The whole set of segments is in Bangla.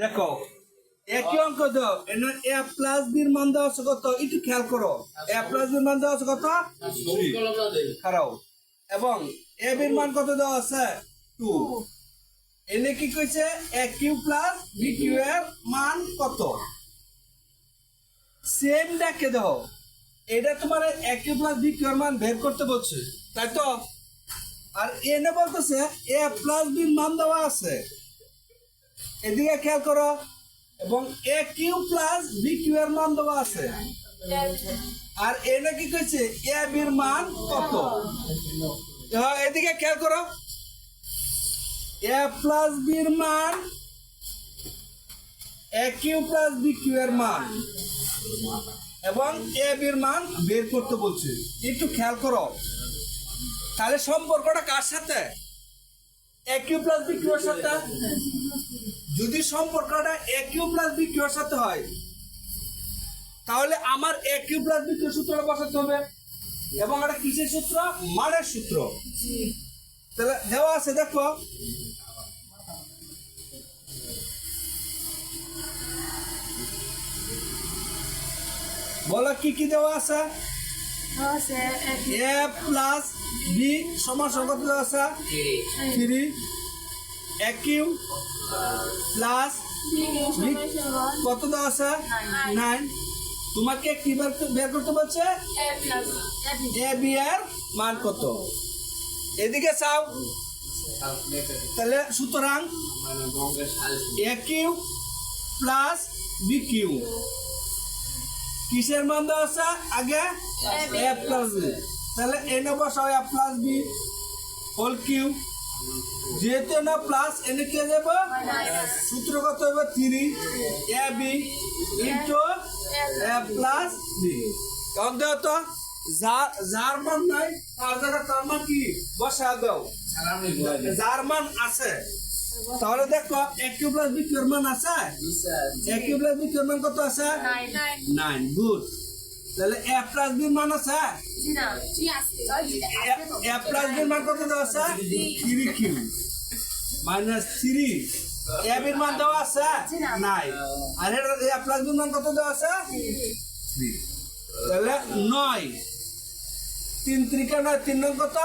দেখো একই অঙ্ক দাও এ প্লাস বির মান দেওয়া আছে কত একটু খেয়াল করো এ প্লাস বির মান দেওয়া আছে কত খারাপ এবং এ বির মান কত দেওয়া আছে 2 এনে কি কইছে এ কিউ প্লাস বি কিউ এর মান কত সেম দেখে দাও এটা তোমার এ কিউ প্লাস বি কিউ এর মান বের করতে বলছে তাই তো আর এনে বলতেছে এ প্লাস বির মান দেওয়া আছে এদিকে খেয়াল করো এবং এ কিউ প্লাস বি কিউ এর মান দেওয়া আছে আর এনে কি কইছে এ বির মান কত এদিকে খেয়াল করো এ প্লাস বির মান এ কিউ প্লাস বি কিউ এর মান এবং এ বির মান বের করতে বলছে একটু খেয়াল করো তাহলে সম্পর্কটা কার সাথে এ কিউ প্লাস বি কিউ এর সাথে যদি সম্পর্কটা এ কিউ প্লাস বি কিউ এর সাথে হয় তাহলে আমার এ কিউ প্লাস বি কিউ সূত্রটা বসাতে হবে এবং এটা কিসের সূত্র মানের সূত্র তাহলে দেওয়া আছে দেখো বলো কি কি দেওয়া আছে এ প্লাস বি সমান কত দেওয়া আছে 3 এ কিউ প্লাস বি কত দেওয়া আছে 9 তোমাকে কি বের করতে বলছে এ বি এর মান কত এদিকে চাও তাহলে সুতরাং এ কিউ প্লাস বি কিউ কিসের মান দেওয়া আছে আগে এ প্লাস বি তাহলে এনে বসাও এ প্লাস বি হোল কিউ যেহেতু না প্লাস এনে কে যাবে সূত্র কত হবে 3 A B into a plus B কারণ দাও তো যার মান নাই তার জায়গা তার মান কি বসা দাও যার মান আছে তাহলে দেখো এ কিউ প্লাস বি কিউ এর মান আছে এ কিউ প্লাস বি কিউ এর মান কত আছে 9 গুড তাহলে এ প্লাস বি মান আছে এ প্লাস বি মান কত দেওয়া আছে 3 কিউ মাইনাস 3 এ বির মান দেওয়া আছে নাই আর এ প্লাস বি মান কত দেওয়া আছে 3 তাহলে 9 3 ত্রিকা 9 3 নং কত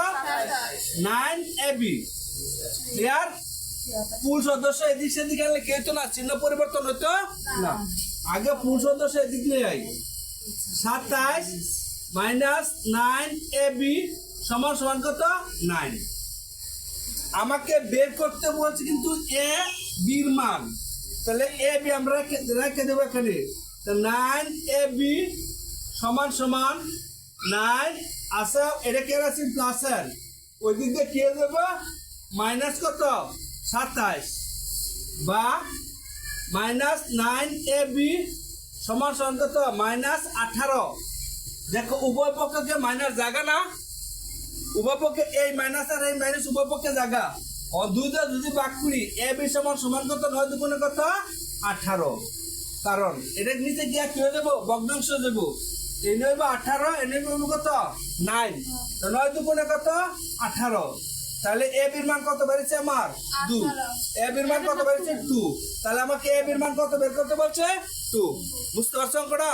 9 এ বি ক্লিয়ার পুরুষ সদস্য এদিক সেদিকে আনলে কেউ তো না চিহ্ন পরিবর্তন হতো না আগে পুরুষ সদস্য এদিক নিয়ে আই 27 মাইনাস 9 এ বি সমান সমান কত 9 আমাকে বের করতে বলছে কিন্তু এ বির মান তাহলে এ বি আমরা রেখে দেবো এখানে 9 এ বি সমান সমান 9 আসা এটা কে আছে প্লাসের ওই দিক দিয়ে কে দেবো মাইনাস কত 27 বা মাইনাস 9 এ বি সমান সমান কত মাইনাস 18 দেখো উভয় পক্ষকে মাইনাস জায়গা না উভয় পক্ষে এই মাইনাস আর এই মাইনাস উভয় পক্ষে জায়গা ও দুইটা যদি ভাগ করি এ বি সমান সমান কত 9 দুগুণে কত 18 কারণ এটা নিচে গিয়ে কি হয়ে যাবো ভগ্নাংশ দেবো এই নইব 18 এনে নইব কত 9 তো 9 দুগুণে কত 18 তাহলে এ বির মান কত বেরিয়েছে আমার 2 এ বির মান কত বেরিয়েছে 2 তাহলে আমাকে এ বির মান কত বের করতে বলছে 2 বুঝতে পারছো অঙ্কটা